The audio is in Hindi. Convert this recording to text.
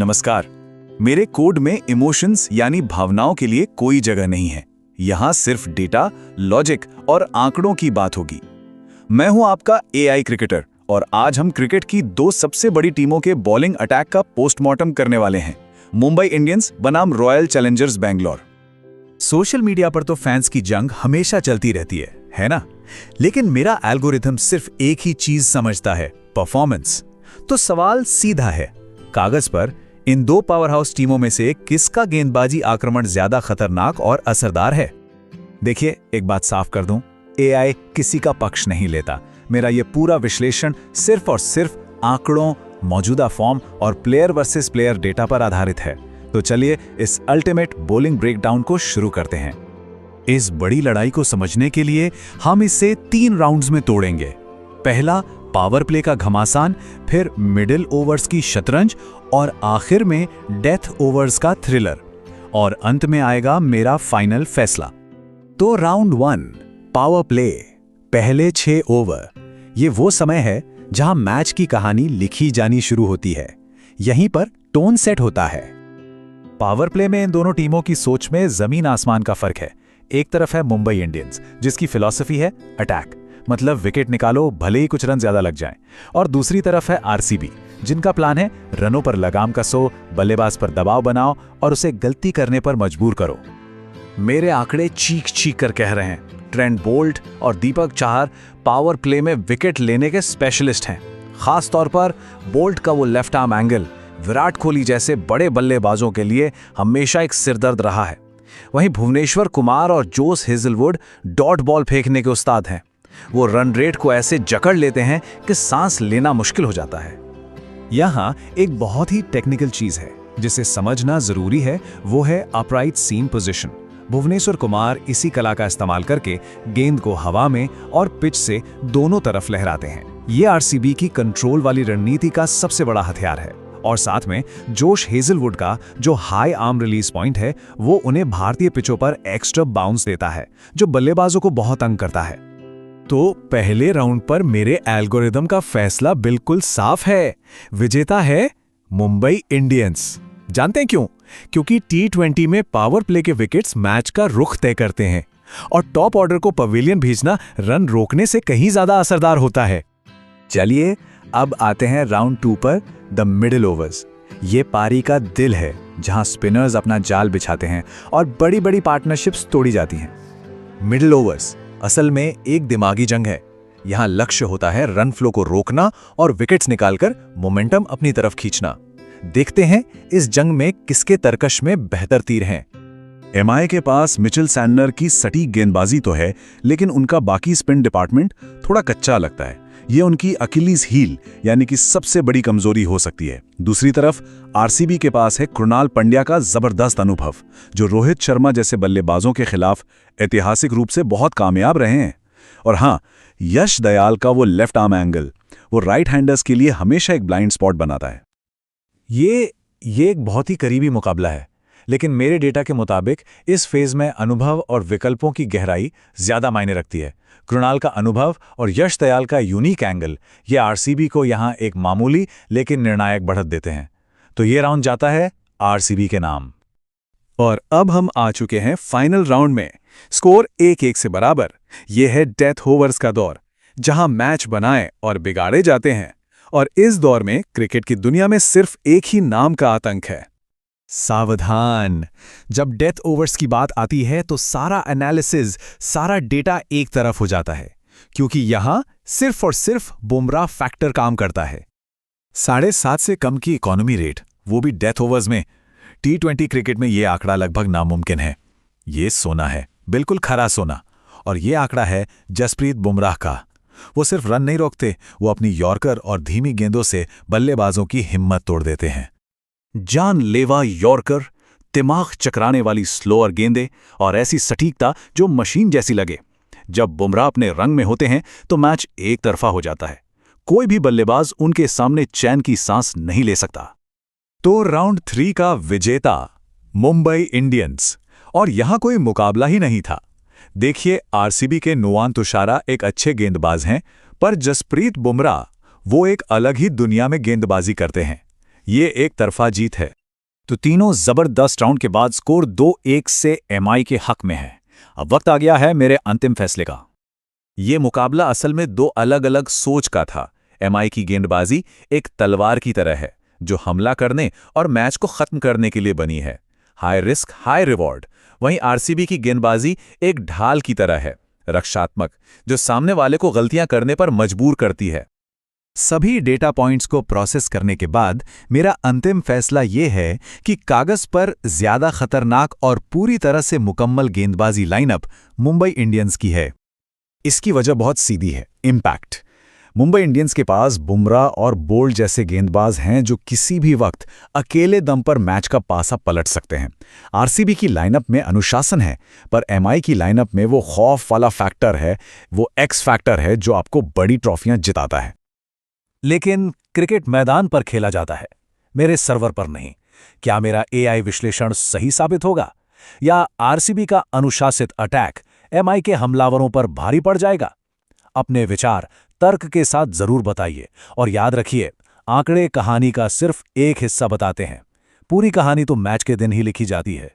नमस्कार। मेरे कोड में इमोशंस यानी भावनाओं के लिए कोई जगह नहीं है। यहाँ सिर्फ डेटा, लॉजिक और आंकड़ों की बात होगी। मैं हूँ आपका एआई क्रिकेटर और आज हम क्रिकेट की दो सबसे बड़ी टीमों के बॉलिंग अटैक का पोस्टमार्टम करने वाले हैं। मुंबई इंडियंस बनाम royal Challengers Bangalore. Social media पर तो फैंस की जंग हमेशा चलती रहती है ना? लेकिन मेरा एल्गोरिथम सिर्फ एक ही चीज समझता है, परफॉर्मेंस। तो सवाल सीधा है, कागज पर इन दो पावर हाउस टीमों में से किसका गेंदबाजी आक्रमण ज्यादा खतरनाक और असरदार है? देखिए, एक बात साफ कर दूं, एआई किसी का पक्ष नहीं लेता। मेरा ये पूरा विश्लेषण सिर्फ और सिर्फ आंकड़ों, मौजूदा फॉर्म और प्लेयर वर्सेस प्लेयर डेटा पर आधारित है। तो चलिए इस अल्टीमेट बॉलिंग ब्रेकडाउन को शुरू करते हैं। इस बड़ी लड़ाई को समझने के लिए हम इसे 3 राउंड्स में तोड़ेंगे। पहला पावर प्ले का घमासान, फिर मिडिल ओवर्स की शतरंज और आखिर में डेथ ओवर्स का थ्रिलर। और अंत में आएगा मेरा फाइनल फैसला। तो राउंड 1 पावर प्ले, पहले 6 ओवर। ये वो समय है जहां मैच की कहानी लिखी जानी शुरू होती है। यहीं पर टोन सेट होता है। पावर प्ले में इन दोनों टीमों की सोच में जमीन आसमान का फर्क है। एक तरफ है मुंबई इंडियंस, जिसकी फिलॉसफी है अटैक, मतलब विकेट निकालो भले ही कुछ रन ज्यादा लग जाएं। और दूसरी तरफ है आरसीबी, जिनका प्लान है रनों पर लगाम कसो, बल्लेबाज पर दबाव बनाओ और उसे गलती करने पर मजबूर करो। मेरे आंकड़े चीख चीख कर कह रहे हैं, ट्रेंट बोल्ट और दीपक चाहर पावर प्ले में विकेट लेने के स्पेशलिस्ट हैं। खास तौर पर बोल्ट का वो left arm angle Virat Kohli जैसे बड़े बल्लेबाजों के लिए हमेशा एक सिरदर्द रहा है। वहीं भुवनेश्वर कुमार और जोस हेजलवुड डॉट बॉल फेंकने के उस्ताद हैं। वो रन रेट को ऐसे जकड़ लेते हैं कि सांस लेना मुश्किल हो जाता है। यहाँ एक बहुत ही टेक्निकल चीज है जिसे समझना जरूरी है, वो है अपराइट सीम पोजीशन। भुवनेश्वर कुमार इसी कला का इस्तेमाल करके गेंद को हवा में और पिच से दोनों तरफ लहराते हैं। ये आरसीबी की कंट्रोल वाली रणनीति का सबसे बड़ा हथियार है। और साथ में जोश हेजलवुड का जो हाई आर्म रिलीज पॉइंट है, वो उन्हें भारतीय पिचों पर एक्स्ट्रा बाउंस देता है, जो बल्लेबाजों को बहुत तंग करता है। तो पहले राउंड पर मेरे एल्गोरिदम का फैसला बिल्कुल साफ है। विजेता है मुंबई इंडियंस। जानते हैं क्यों? क्योंकि T20 में पावर प्ले के विकेट्स मैच का रुख तय करते हैं और टॉप ऑर्डर को पवेलियन भेजना रन रोकने से कहीं ज्यादा असरदार होता है। चलिए अब आते हैं राउंड 2 पर, द मिडिल ओवर्स। ये पारी का दिल है, जहां स्पिनर्स अपना जाल बिछाते हैं और बड़ी बड़ी पार्टनरशिप्स तोड़ी जाती हैं। मिडिल ओवर्स असल में एक दिमागी जंग है। यहां लक्ष्य होता है रन फ्लो को रोकना और विकेट्स निकालकर मोमेंटम अपनी तरफ खींचना। देखते हैं इस जंग में किसके तरकश में बेहतर तीर हैं। एमआई के पास मिचेल सैंडनर की सटीक गेंदबाजी तो है, लेकिन उनका बाकी स्पिन डिपार्टमेंट थोड़ा कच्चा लगता है। ये उनकी अकिलीज हील यानी कि सबसे बड़ी कमजोरी हो सकती है। दूसरी तरफ आरसीबी के पास है कृणाल पंड्या का जबरदस्त अनुभव, जो रोहित शर्मा जैसे बल्लेबाजों के खिलाफ ऐतिहासिक रूप से बहुत कामयाब रहे हैं। और हाँ, यश दयाल का वो लेफ्ट आर्म एंगल, वो राइट हैंडर्स के लिए हमेशा एक ब्लाइंड स्पॉट बनाता है। ये एक बहुत ही करीबी मुकाबला है, लेकिन मेरे डेटा के मुताबिक इस फेज में अनुभव और विकल्पों की गहराई ज्यादा मायने रखती है। कृणाल का अनुभव और यश दयाल का यूनिक एंगल ये आरसीबी को यहां एक मामूली लेकिन निर्णायक बढ़त देते हैं। तो ये राउंड जाता है आरसीबी के नाम। और अब हम आ चुके हैं फाइनल राउंड में। स्कोर 1-1 से बराबर। यह है डेथ ओवर्स का दौर, जहां मैच बनाए और बिगाड़े जाते हैं। और इस दौर में क्रिकेट की दुनिया में सिर्फ एक ही नाम का आतंक है, सावधान। जब डेथ ओवर्स की बात आती है तो सारा एनालिसिस, सारा डेटा एक तरफ हो जाता है, क्योंकि यहां सिर्फ और सिर्फ बुमराह फैक्टर काम करता है। 7.5 से कम की इकोनॉमी रेट, वो भी डेथ ओवर्स में। T20 क्रिकेट में ये आंकड़ा लगभग नामुमकिन है। ये सोना है, बिल्कुल खरा सोना। और ये आंकड़ा है जसप्रीत बुमराह का। वो सिर्फ रन नहीं रोकते, वो अपनी यॉर्कर और धीमी गेंदों से बल्लेबाजों की हिम्मत तोड़ देते हैं। जानलेवा यॉर्कर, दिमाग चकराने वाली स्लोअर गेंदें और ऐसी सटीकता जो मशीन जैसी लगे। जब बुमराह अपने रंग में होते हैं तो मैच एक तरफा हो जाता है। कोई भी बल्लेबाज उनके सामने चैन की सांस नहीं ले सकता। तो राउंड 3 का विजेता मुंबई इंडियंस। और यहां कोई मुकाबला ही नहीं था। देखिए, आरसीबी के नुआन तुषारा एक अच्छे गेंदबाज हैं, पर जसप्रीत बुमराह वो एक अलग ही दुनिया में गेंदबाजी करते हैं। ये एक तरफा जीत है। तो तीनों जबरदस्त राउंड के बाद स्कोर 2-1 से एमआई के हक में है। अब वक्त आ गया है मेरे अंतिम फैसले का। ये मुकाबला असल में दो अलग अलग सोच का था। एमआई की गेंदबाजी एक तलवार की तरह है जो हमला करने और मैच को खत्म करने के लिए बनी है। High risk high reward. वहीं आरसीबी की गेंदबाजी एक ढाल की तरह है, रक्षात्मक, जो सामने वाले को गलतियां करने पर मजबूर करती है। सभी डेटा पॉइंट्स को प्रोसेस करने के बाद मेरा अंतिम फैसला यह है कि कागज पर ज्यादा खतरनाक और पूरी तरह से मुकम्मल गेंदबाजी लाइनअप मुंबई इंडियंस की है। इसकी वजह बहुत सीधी है, इम्पैक्ट। मुंबई इंडियंस के पास बुमराह और बोल्ट जैसे गेंदबाज हैं जो किसी भी वक्त अकेले दम पर मैच का पासा पलट सकते हैं। आरसीबी की लाइनअप में अनुशासन है, पर एमआई की लाइनअप में वो खौफ वाला फैक्टर है, वो एक्स फैक्टर है जो आपको बड़ी ट्रॉफियां जिताता है। लेकिन क्रिकेट मैदान पर खेला जाता है, मेरे सर्वर पर नहीं। क्या मेरा एआई विश्लेषण सही साबित होगा, या आरसीबी का अनुशासित अटैक एमआई के हमलावरों पर भारी पड़ जाएगा? अपने विचार तर्क के साथ जरूर बताइए, और याद रखिए, आंकड़े कहानी का सिर्फ एक हिस्सा बताते हैं। पूरी कहानी तो मैच के दिन ही लिखी जाती है।